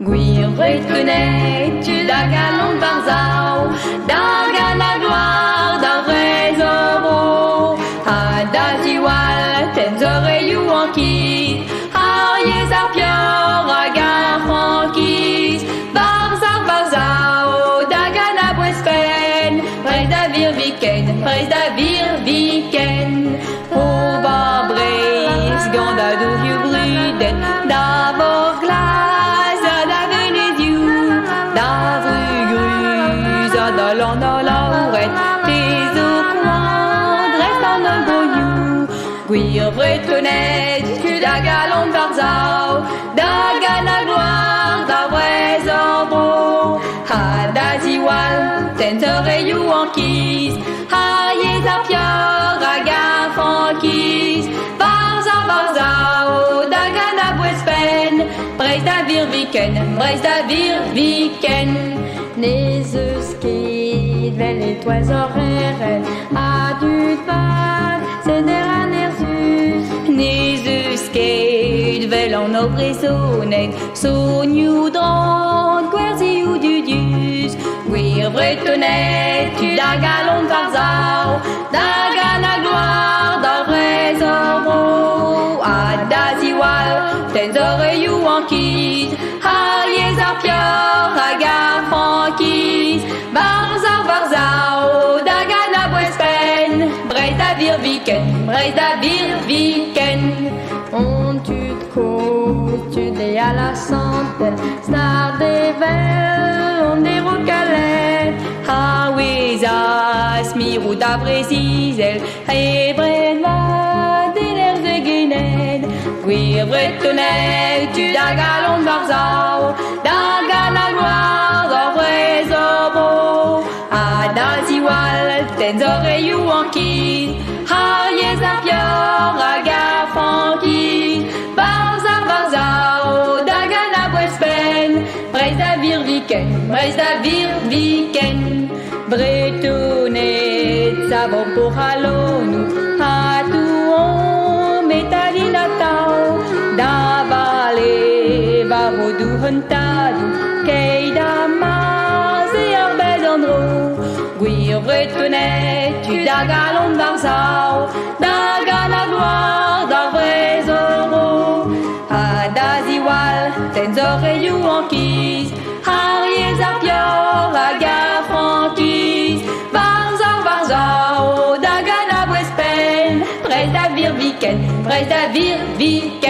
Gwir bretonnet, tu da galon barzao, da gana gloire, da vraies oro. Ha da ziwal, ten oreilles en kit, ha yez ar pior, ha gar frankis. Barzao, da gana bwespen, prez da vir viken, o bar breiz, gant a dourioù brudet, da vor glas, da venezioù, da vrugruz, da lan a lauret, tes o koan, rest an ol goioù. Gwir bretonnet, tu da galon barzao, da gana gloire, da vraies oro. Ha da ziwal, ten oreilloù en kiz, ha yez ar pior, ha gar frankis. Barzao, da gana bwespen, prez da vir viken. Nez eus ket, vel e toaz orreret, ha dud vat, seder an erzus. Nez eus ket, vel an o brezonet, sonioù drant, gwerzioù dudius. Gwir bretonnet, tu da galon barzao, da gana gloire, da vraies oro. Ha da ziwal, ten oreilloù en kit, ha yez ar pior, ha gar frankis. Barzao, da gana bwespen, brez da vir viken. On tud koz, tud e a la santel, star de vel, on de rokalet. Ha wez as mirou da brezizel, e bred vat e l'er de genet. Gwir bretonnet, tu da galon barzao, da gana gloire, da vraies oro. Ha da ziwal, ten oreilloù en kit, ha yez ar pior, ha gar frankis. Barzao, da gana bwespen, prez da vir viken. Bretonnet, savon pour halonou, ha touon, metadin a tao, da vale, barodou huntadou, kei da maz e ar bez an dro. Gwir bretonnet, tu da galon barzao, da gana gloire, da vraies oro. Ha da ziwal, ten oreilloù en kiz, ha yez ar pior, ha gar frankis. Barzao, da gana bwespen, prez da vir viken.